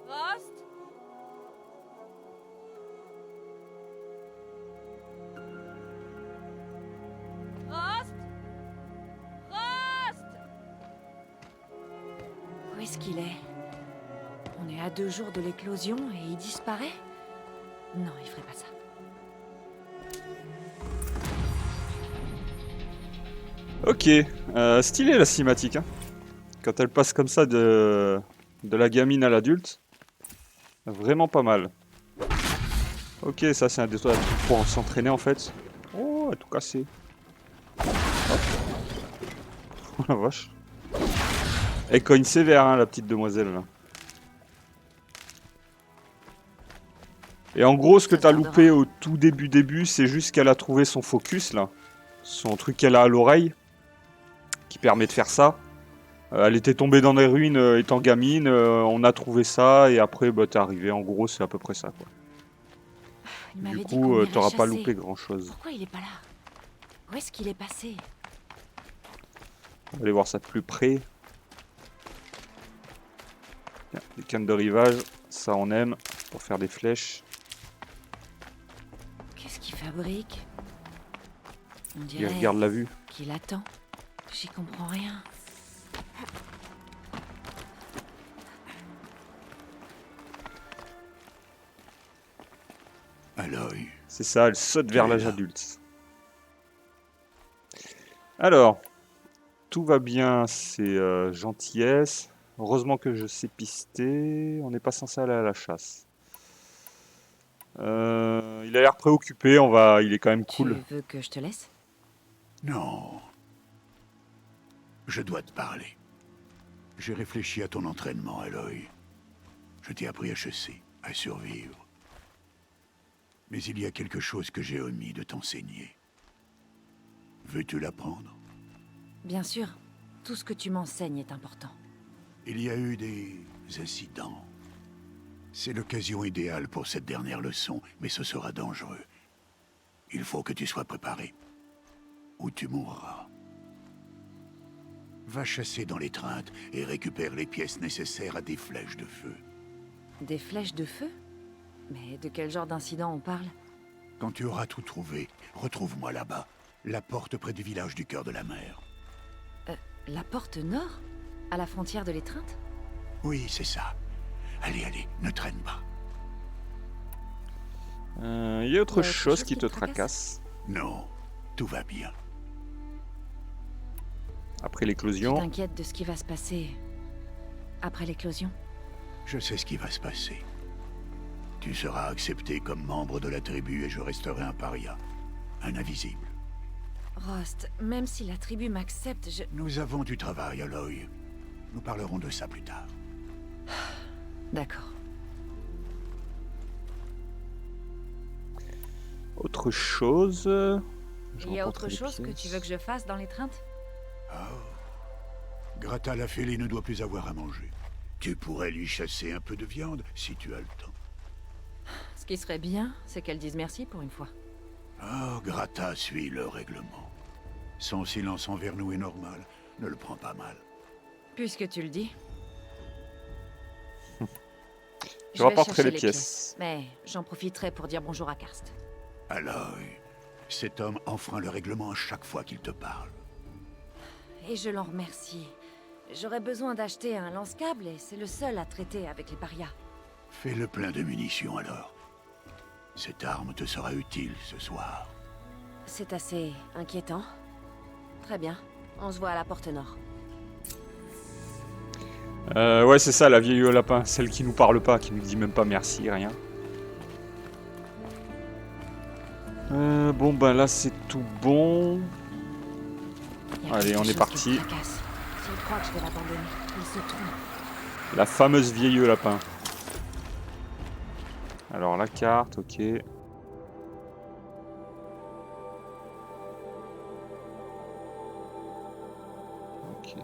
Rost? Rost? Rost? Où est-ce qu'il est? On est à 2 jours de l'éclosion et il disparaît? Non, il ferait pas ça. Ok, stylé la cinématique, hein. Quand elle passe comme ça de la gamine à l'adulte. Vraiment pas mal. Ok, ça c'est un des trucs pour s'entraîner en fait. Oh, elle a tout cassé. Hop. Oh la vache. Elle cogne sévère, hein, la petite demoiselle là. Et en gros, ce que t'as loupé au tout début, c'est juste qu'elle a trouvé son focus là. Son truc qu'elle a à l'oreille. Qui permet de faire ça. Elle était tombée dans les ruines étant gamine, on a trouvé ça, et après, bah, t'es arrivé. En gros, c'est à peu près ça, quoi. Il Du m'avait dit coup, qu'on irait t'auras pas chasser. loupé grand-chose. Pourquoi il est pas là? Où est-ce qu'il est passé? On va aller voir ça de plus près. Tiens, les cannes de rivage, ça on aime, pour faire des flèches. Qu'est-ce qu'il fabrique? On Il dirait regarde la vue. qu'il attend. J'y comprends rien. Aloy. C'est ça, elle saute vers Tu es l'âge là. adulte. Alors, tout va bien, c'est gentillesse. Heureusement que je sais pister. On n'est pas censé aller à la chasse. Il a l'air préoccupé, il est quand même cool. Tu veux que je te laisse? Non. Je dois te parler. J'ai réfléchi à ton entraînement, Aloy. Je t'ai appris à chasser, à survivre. Mais il y a quelque chose que j'ai omis de t'enseigner. Veux-tu l'apprendre? Bien sûr. Tout ce que tu m'enseignes est important. Il y a eu des incidents. C'est l'occasion idéale pour cette dernière leçon, mais ce sera dangereux. Il faut que tu sois préparé. Ou tu mourras. Va chasser dans l'étreinte et récupère les pièces nécessaires à des flèches de feu. Des flèches de feu? Mais de quel genre d'incident on parle? Quand tu auras tout trouvé, retrouve-moi là-bas. La porte près du village du cœur de la mer. La porte nord? À la frontière de l'étreinte? Oui, c'est ça. Allez, allez, ne traîne pas. Il y a autre chose qui te tracasse. Non, tout va bien. Après Tu l'éclosion. t'inquiètes de ce qui va se passer après l'éclosion? Je sais ce qui va se passer. Tu seras accepté comme membre de la tribu et je resterai un paria. Un invisible. Rost, même si la tribu m'accepte, je... Nous avons du travail, Aloy. Nous parlerons de ça plus tard. D'accord. Autre chose. Il y a autre chose que tu veux que je fasse dans l'étreinte? Grata la fêlée ne doit plus avoir à manger. Tu pourrais lui chasser un peu de viande si tu as le temps. Ce qui serait bien, c'est qu'elle dise merci pour une fois. Oh, Grata suit le règlement. Son silence envers nous est normal. Ne le prends pas mal. Puisque tu le dis. Je vais rapporterai chercher les pièces. Mais j'en profiterai pour dire bonjour à Karst. Aloy, cet homme enfreint le règlement à chaque fois qu'il te parle. Et je l'en remercie. J'aurais besoin d'acheter un lance-câble et c'est le seul à traiter avec les parias. Fais le plein de munitions alors. Cette arme te sera utile ce soir. C'est assez inquiétant. Très bien. On se voit à la porte nord. Ouais, c'est ça, la vieille lapin. Celle qui nous parle pas, qui nous dit même pas merci, rien. Bon, ben là, c'est tout bon. Il y a Allez, quelque on est chose parti. qui me tracasse. S'il croit que je vais l'abandonner, il se trompe. La fameuse vieille lapin. Alors, la carte, ok. Ok.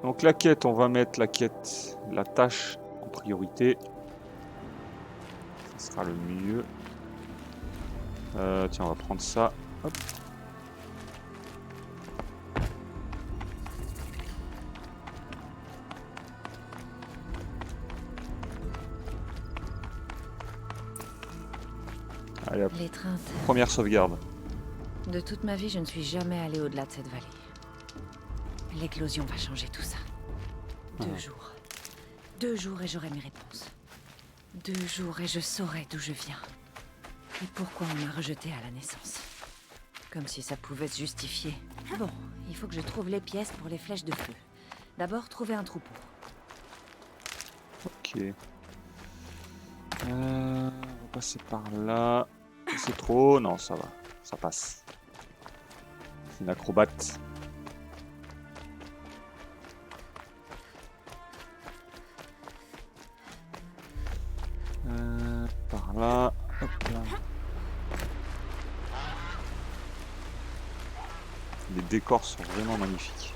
Donc, la quête, on va mettre la tâche en priorité. Ce sera le mieux. Tiens, on va prendre ça. Hop. Allez hop. L'étreinte. Première sauvegarde. De toute ma vie, je ne suis jamais allée au-delà de cette vallée. L'éclosion va changer tout ça. 2 jours. 2 jours et j'aurai mes réponses. 2 jours et je saurai d'où je viens. Et pourquoi on m'a rejetée à la naissance. Comme si ça pouvait se justifier. Bon, il faut que je trouve les pièces pour les flèches de feu. D'abord, trouver un troupeau. Ok. On va passer par là. C'est trop? Non, ça va. Ça passe. C'est une acrobate. Par là. Hop là. Les décors sont vraiment magnifiques.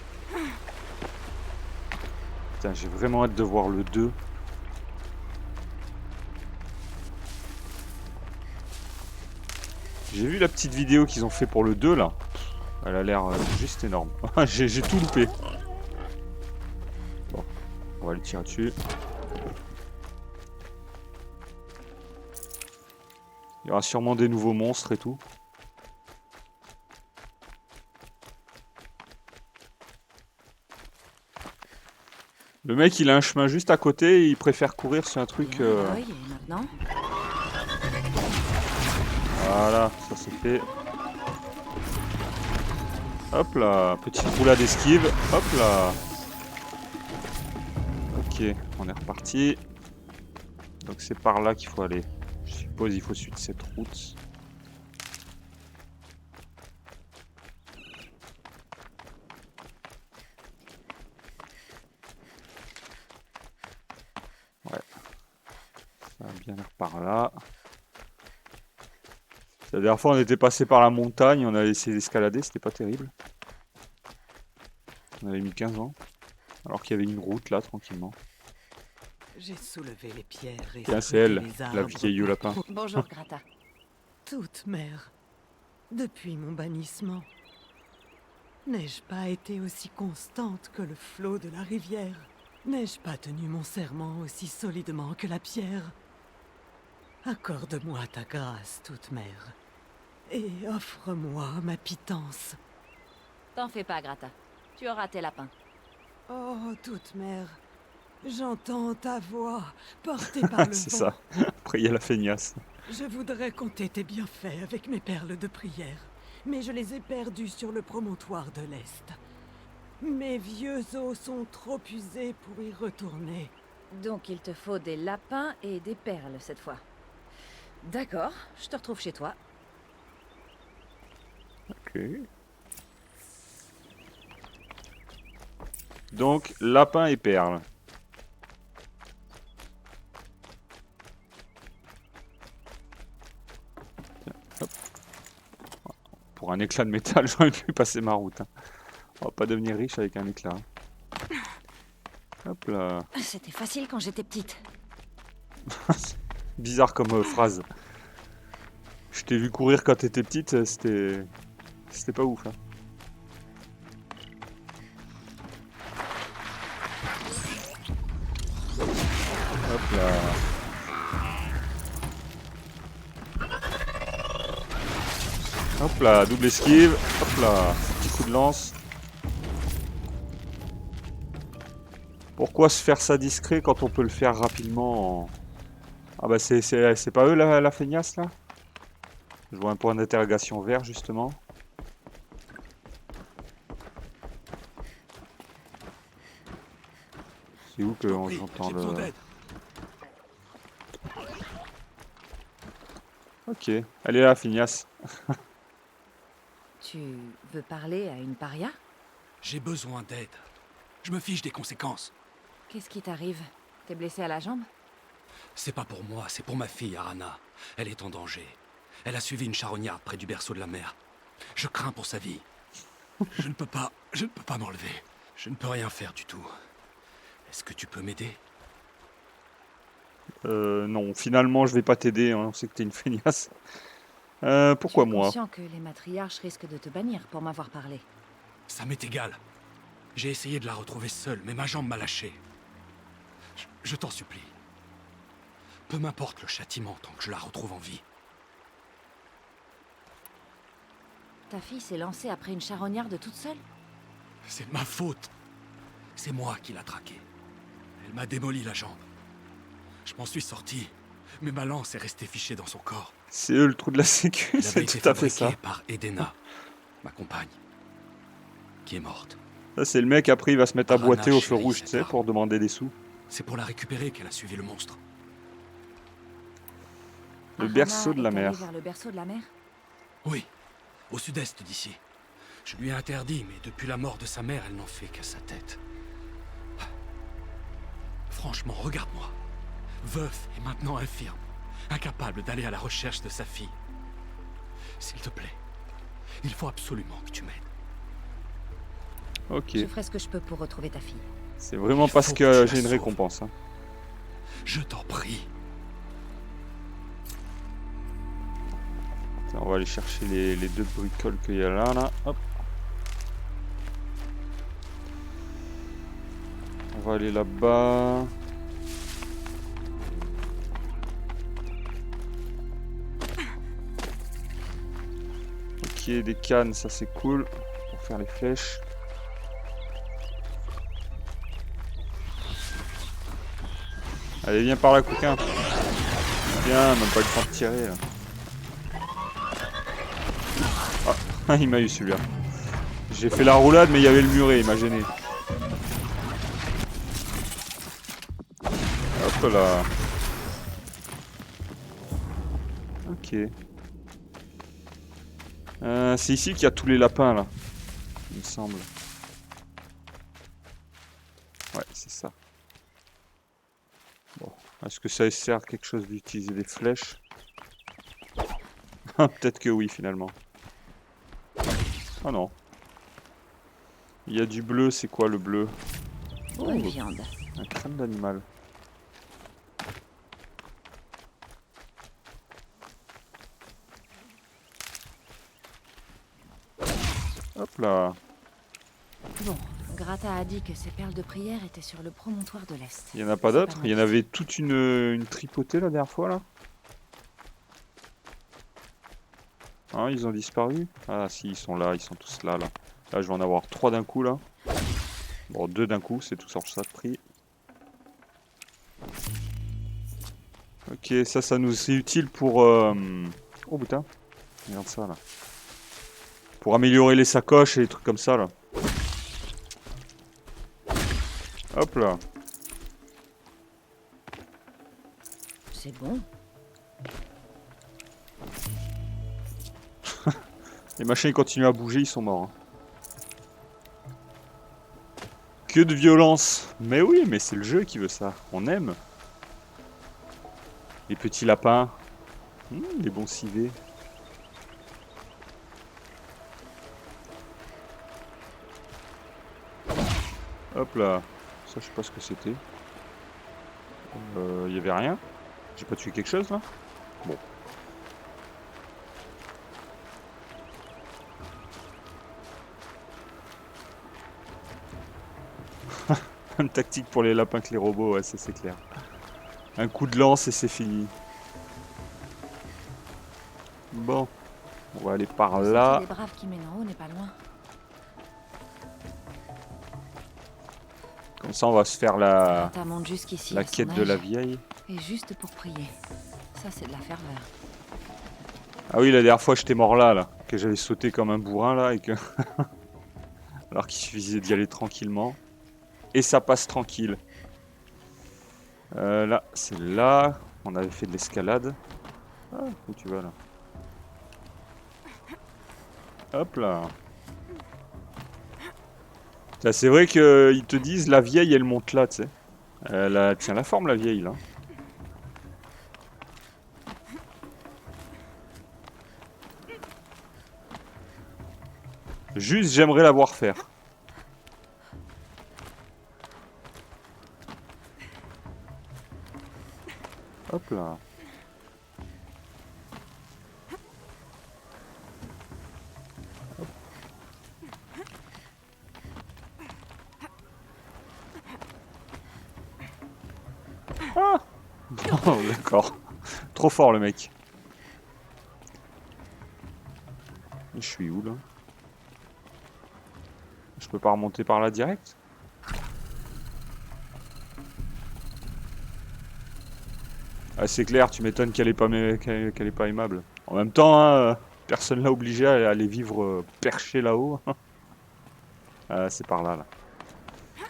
Putain, j'ai vraiment hâte de voir le 2. J'ai vu la petite vidéo qu'ils ont fait pour le 2 là. Elle a l'air juste énorme. J'ai tout loupé. Bon, on va aller tirer dessus. Il y aura sûrement des nouveaux monstres et tout. Le mec il a un chemin juste à côté et il préfère courir sur un truc... Oui, et maintenant? Voilà, ça c'est fait. Hop là, petite roulade d'esquive. Hop là. Ok, on est reparti. Donc c'est par là qu'il faut aller. Je suppose qu'il faut suivre cette route. Ouais. Ça va bien être par là. La dernière fois on était passé par la montagne, on a essayé d'escalader, c'était pas terrible. On avait mis 15 ans. Alors qu'il y avait une route là, tranquillement. J'ai soulevé les pierres et Tiens, c'est elle, les arbres la vieille au lapin. Bonjour, Grata. Toute mère, depuis mon bannissement, n'ai-je pas été aussi constante que le flot de la rivière? N'ai-je pas tenu mon serment aussi solidement que la pierre? Accorde-moi ta grâce, toute mère, et offre-moi ma pitance. T'en fais pas, Grata. Tu auras tes lapins. Oh, toute mère, j'entends ta voix portée par le C'est vent. ça. Après il y a la feignasse. Je voudrais compter tes bienfaits avec mes perles de prière, mais je les ai perdues sur le promontoire de l'Est. Mes vieux os sont trop usés pour y retourner. Donc il te faut des lapins et des perles cette fois. D'accord, je te retrouve chez toi. Ok. Donc, lapin et perles. Tiens, hop. Pour un éclat de métal, j'aurais pu passer ma route. Hein. On va pas devenir riche avec un éclat. Hein. Hop là. C'était facile quand j'étais petite. Bizarre comme phrase. Je t'ai vu courir quand t'étais petite, c'était pas ouf. Hein. Hop là. Hop là, double esquive. Hop là, petit coup de lance. Pourquoi se faire ça discret quand on peut le faire rapidement en... Ah bah c'est pas eux la feignasse là? Je vois un point d'interrogation vert justement. C'est où que j'entends le... Ok, elle est là, feignasse. Tu veux parler à une paria? J'ai besoin d'aide. Je me fiche des conséquences. Qu'est-ce qui t'arrive? T'es blessé à la jambe? C'est pas pour moi, c'est pour ma fille, Arana. Elle est en danger. Elle a suivi une charognarde près du berceau de la mer. Je crains pour sa vie. Je ne peux pas m'enlever. Je ne peux rien faire du tout. Est-ce que tu peux m'aider? Non, finalement je vais pas t'aider, hein. On sait que t'es une feignasse. Pourquoi moi? Tu es conscient que les matriarches risquent de te bannir pour m'avoir parlé. Ça m'est égal. J'ai essayé de la retrouver seule, mais ma jambe m'a lâché. Je t'en supplie. Peu m'importe le châtiment tant que je la retrouve en vie. Ta fille s'est lancée après une charognarde toute seule? C'est ma faute. C'est moi qui l'a traquée. Elle m'a démoli la jambe. Je m'en suis sorti, mais ma lance est restée fichée dans son corps. C'est eux le trou de la sécu, c'est tout à fait ça. Par Edena, ma compagne, qui est morte. Ça c'est le mec, après il va se mettre à Arana, boiter au feu chérie, rouge, tu sais, pour demander des sous. C'est pour la récupérer qu'elle a suivi le monstre. Le Arana berceau de la est allée mer. vers le berceau de la mer? Oui, au sud-est d'ici. Je lui ai interdit, mais depuis la mort de sa mère, elle n'en fait qu'à sa tête. Franchement, regarde-moi. Veuf et maintenant infirme, incapable d'aller à la recherche de sa fille. S'il te plaît, il faut absolument que tu m'aides. Ok. Je ferai ce que je peux pour retrouver ta fille. C'est vraiment parce que j'ai une récompense. Hein. Je t'en prie. Tiens, on va aller chercher les 2 bricoles qu'il y a là. Hop. On va aller là-bas. Ok, des cannes, ça c'est cool. Pour faire les flèches. Allez, viens par là, coquin. Viens, même pas le temps de tirer là. Ah, il m'a eu celui-là. J'ai fait la roulade, mais il y avait le muret, il m'a gêné. Hop là. Ok. C'est ici qu'il y a tous les lapins là. Il me semble. Ouais, c'est ça. Bon. Est-ce que ça sert à quelque chose d'utiliser des flèches? Peut-être que oui finalement. Ah non. Il y a du bleu, c'est quoi le bleu? Bonne viande. Un crâne d'animal. Hop là. Bon, Grata a dit que ses perles de prière étaient sur le promontoire de l'Est. Il n'y en a pas d'autres? Il y en avait toute une tripotée la dernière fois là. Hein, ils ont disparu? Ah si, ils sont là, ils sont tous là. Là, je vais en avoir 3 d'un coup là. Bon, 2 d'un coup, c'est tout ça de prix. Ok, ça nous est utile pour... Oh putain, regarde ça là. Pour améliorer les sacoches et les trucs comme ça là. Hop là. C'est bon. Les machins ils continuent à bouger, ils sont morts. Hein. Que de violence. Mais oui, mais c'est le jeu qui veut ça. On aime. Les petits lapins. Les bons civets. Hop là. Ça, je sais pas ce que c'était. Il y avait rien. J'ai pas tué quelque chose là? Bon. Même tactique pour les lapins que les robots, ouais, ça c'est clair. Un coup de lance et c'est fini. Bon. On va aller par là. Les braves qui mènent en haut n'est pas loin. Comme ça, on va se faire la jusqu'ici quête de la vieille. Et juste pour prier. Ça, c'est de la ferveur. Ah oui, la dernière fois, j'étais mort là. Que j'avais sauté comme un bourrin, là, et que... Alors qu'il suffisait d'y aller tranquillement. Et ça passe tranquille. Là, c'est là. On avait fait de l'escalade. Ah, où tu vas, là? Hop là. C'est vrai qu'ils te disent la vieille elle monte là, tu sais. Elle tient la forme la vieille là. Juste j'aimerais la voir faire. Hop là. Ah oh, d'accord. Trop fort le mec. Je suis où là? Je peux pas remonter par là direct? Ah c'est clair, tu m'étonnes qu'elle est pas aimable. En même temps, hein, personne l'a obligé à aller vivre perché là-haut. C'est par là, là.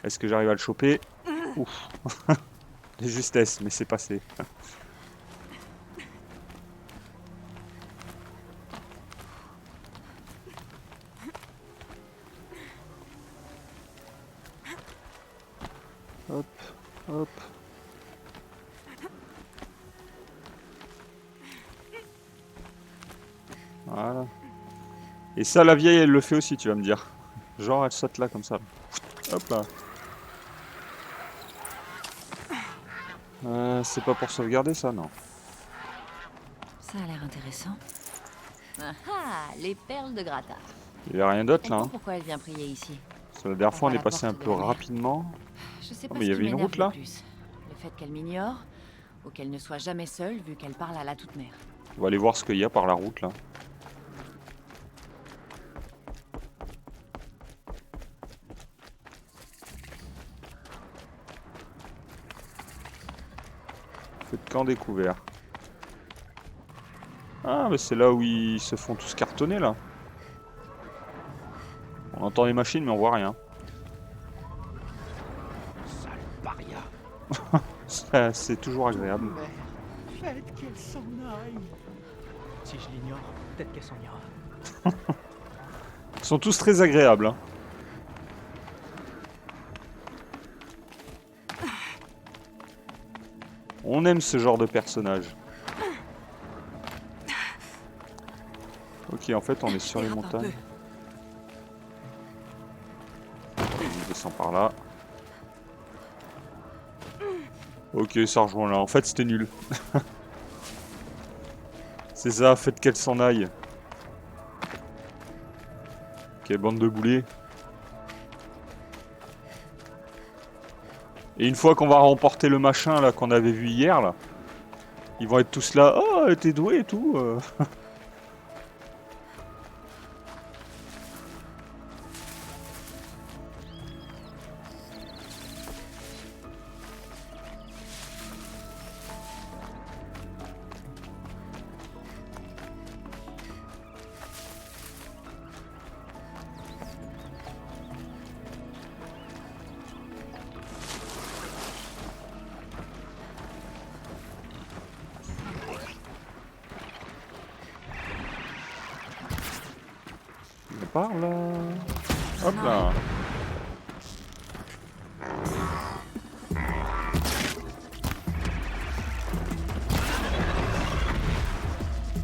Est-ce que j'arrive à le choper? Ouf. De justesse, mais c'est passé. Hop, hop. Voilà. Et ça, la vieille, elle le fait aussi, tu vas me dire. Genre, elle saute là, comme ça. Hop là. C'est pas pour sauvegarder ça, non. Ça a l'air intéressant. Ah ah, les perles de Grata. Il y a rien d'autre là. Comprends Hein. pourquoi elle vient prier ici. Parce que la dernière fois on Par est la passé un porte de peu la mer. rapidement. Je sais Oh, pas mais il y ce avait qui une m'énerve route là. le plus. Le fait qu'elle m'ignore ou qu'elle ne soit jamais seule vu qu'elle parle à la toute mère. On va aller voir ce qu'il y a par la route là. Feu de camp découvert. Ah, mais c'est là où ils se font tous cartonner là. On entend les machines mais on voit rien. Sale paria. C'est toujours agréable. Mère, faites qu'elle s'en aille. Si je l'ignore, peut-être qu'elle s'en ira. Ils sont tous très agréables. Hein. On aime ce genre de personnage. Ok, en fait, on est sur les montagnes. On descend par là. Ok, ça rejoint là. En fait, c'était nul. C'est ça, faites qu'elle s'en aille. Ok, bande de boulets. Et une fois qu'on va remporter le machin là qu'on avait vu hier là, ils vont être tous là. Oh, t'es doué et tout. Par là. Hop là.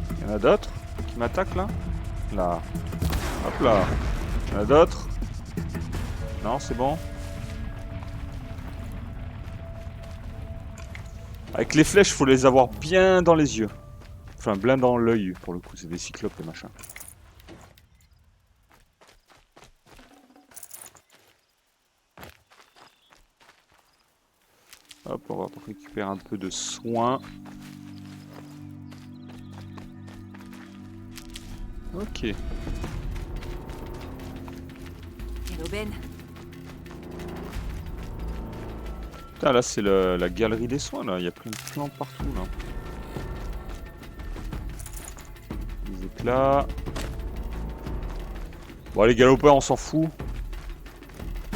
Il y en a d'autres qui m'attaquent là. Là. Hop là. Il y en a d'autres. Non, c'est bon. Avec les flèches, faut les avoir bien dans les yeux. Enfin, bien dans l'œil pour le coup. C'est des cyclopes les machins. Hop, on va récupérer un peu de soins. Ok. Quelle aubaine. Putain, là c'est la galerie des soins, là. Il y a plein de plantes partout, là. Des éclats. Bon, les galopeurs, on s'en fout.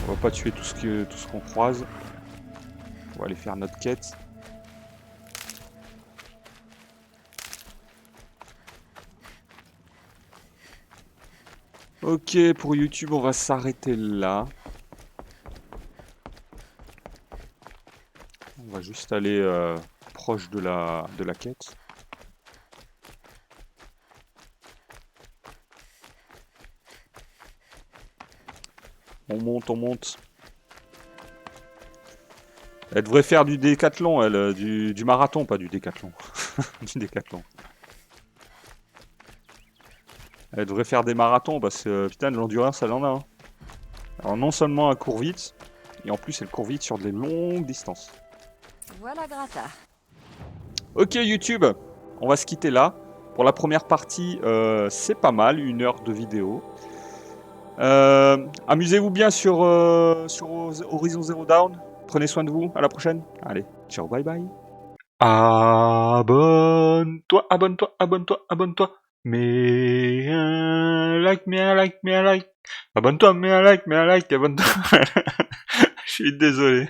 On va pas tuer tout ce qu'on croise. On va aller faire notre quête. Ok, pour YouTube, on va s'arrêter là. On va juste aller proche de la quête. On monte, on monte. Elle devrait faire du décathlon, elle, du marathon, pas du décathlon. Du décathlon. Elle devrait faire des marathons parce que putain, de l'endurance, elle en a. Hein. Alors non seulement elle court vite, et en plus elle court vite sur des longues distances. Voilà Grata. Ok YouTube, on va se quitter là. Pour la première partie, c'est pas mal, 1 heure de vidéo. Amusez-vous bien sur Horizon Zero Dawn. Prenez soin de vous, à la prochaine. Allez, ciao, bye bye. Abonne-toi, abonne-toi, abonne-toi, abonne-toi. Mets un like, mets un like, mets un like. Abonne-toi, mets un like, abonne-toi. Je suis désolé.